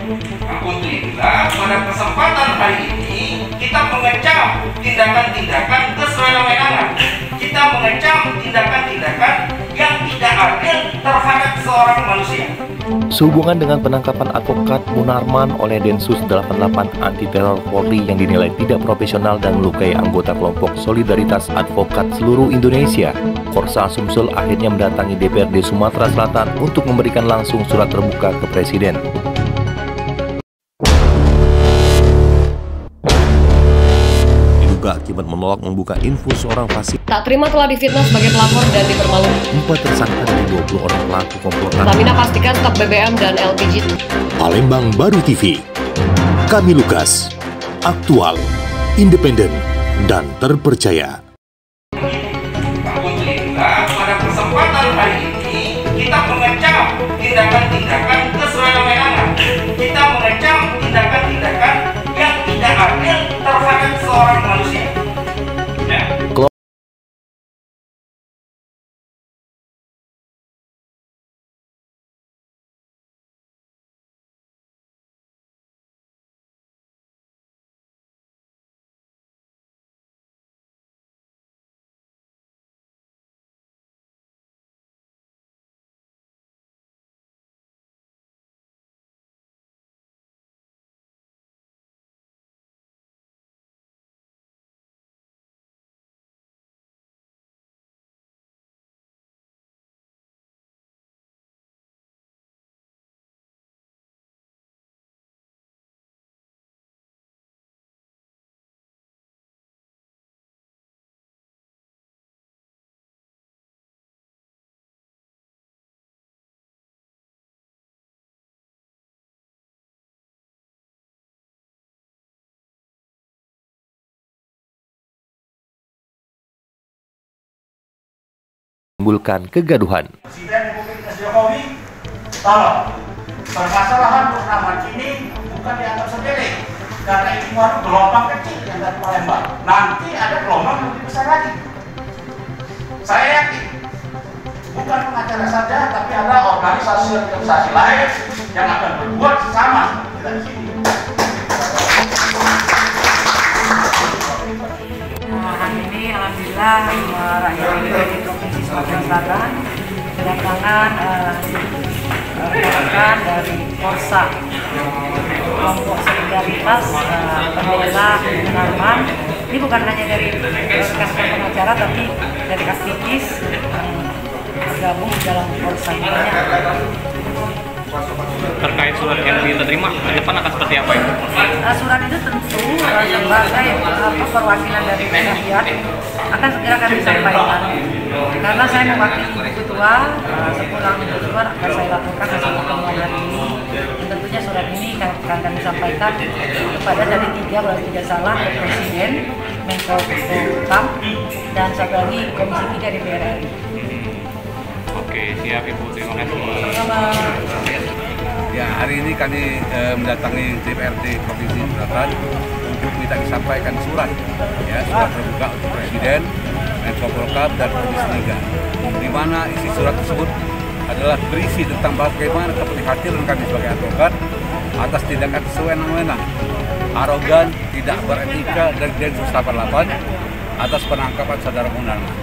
Nah, untuk itulah pada kesempatan hari ini kita mengecam tindakan-tindakan kesewenang-wenangan. Kita mengecam tindakan-tindakan yang tidak adil terhadap seorang manusia. Sehubungan dengan penangkapan advokat Munarman oleh Densus 88 Anti Teror Polri yang dinilai tidak profesional dan melukai anggota kelompok Solidaritas Advokat seluruh Indonesia, Korsa Sumsel akhirnya mendatangi DPRD Sumatera Selatan untuk memberikan langsung surat terbuka ke Presiden. Akibat menolak membuka info seorang fasik. Tak terima telah difitnah sebagai pelapor dan dipermalukan. 4 tersangka dari 20 orang pelaku komplotan. Pertamina pastikan stok BBM dan LPG. Palembang Baru TV. Kami Lukas. Aktual, independen, dan terpercaya. Untuk itulah pada kesempatan hari ini kita mengecam tindakan-tindakan kesewenang-wenangan. Kita mengecam tindakan-tindakan yang tidak adil terhadap seorang manusia. Menimbulkan kegaduhan. Presiden Republik Indonesia Jokowi, tolong permasalahan Munarman ini bukan dianggap sepele karena ini baru gelombang kecil yang dari Palembang. Nanti ada gelombang lebih besar lagi. Saya yakin bukan pengacara saja, tapi ada organisasi lain yang akan berbuat sama seperti kita di sini. Hari ini alhamdulillah rakyat di Provinsi Sumatera Selatan kedatangan rekan dari Korsa kelompok Solidaritas pembela Munarman. Ini bukan hanya dari rekan-rekan pengacara tapi dari aktivis yang bergabung di dalam Korsa ini. Terkait surat yang diterima ke depan akan seperti apa ya? Surat itu tentu sebagai perwakilan dari rakyat akan segera kami sampaikan karena saya mewakili Ibu Ketua. Sepulang Ibu Ketua akan saya laporkan hasil pertemuan hari ini dan tentunya surat ini akan kami sampaikan kepada dari 3 kalau tidak salah Presiden, Menko Polhukam, dan satu lagi Komisi 3 DPR RI. Oke, siap Ibu, terima kasih. Ya, hari ini kami mendatangi DPRD Provinsi Selatan untuk minta disampaikan surat terbuka untuk Presiden, Menko Polhukam, dan Komisi 3, di mana isi surat tersebut adalah berisi tentang bagaimana keprihatinan kami sebagai advokat atas tindakan sewenang-wenang, arogan, tidak beretika dari Densus 88 atas penangkapan saudara Munarman.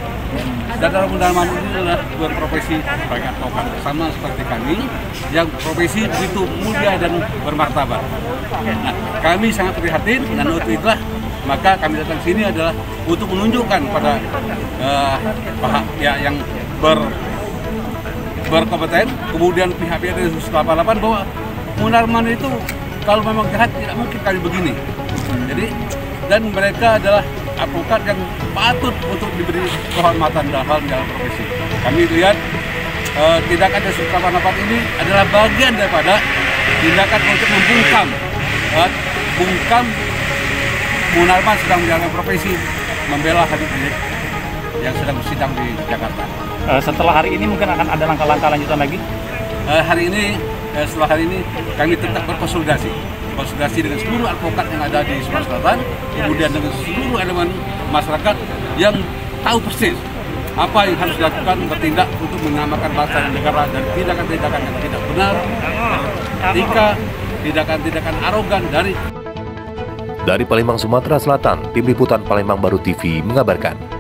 Saudara Munarman ini adalah dua profesi sebagai advokat sama seperti kami yang profesi begitu mulia dan bermartabat. Nah, kami sangat prihatin dan untuk itulah maka kami datang sini adalah untuk menunjukkan pada pihak yang berkompeten, kemudian pihak-pihak Densus 88 bahwa Munarman itu kalau memang jahat tidak mungkin kali begini. Jadi dan mereka adalah advokat yang patut untuk diberi kehormatan dalam profesi. Kami lihat tindakan Densus 88 ini adalah bagian daripada tindakan untuk membungkam Munarman sedang menjalankan profesi membela Habib Rizik yang sedang bersidang di Jakarta. Setelah hari ini mungkin akan ada langkah-langkah lanjutan lagi? Setelah hari ini kami tetap berkonsultasi dengan seluruh advokat yang ada di Sumatera Selatan, kemudian dengan seluruh elemen masyarakat yang tahu persis apa yang harus dilakukan bertindak untuk menyelamatkan bangsa dan negara dari tindakan-tindakan yang tidak benar, etika, tindakan-tindakan arogan dari Palembang, Sumatera Selatan, Tim Liputan Palembang Baru TV mengabarkan.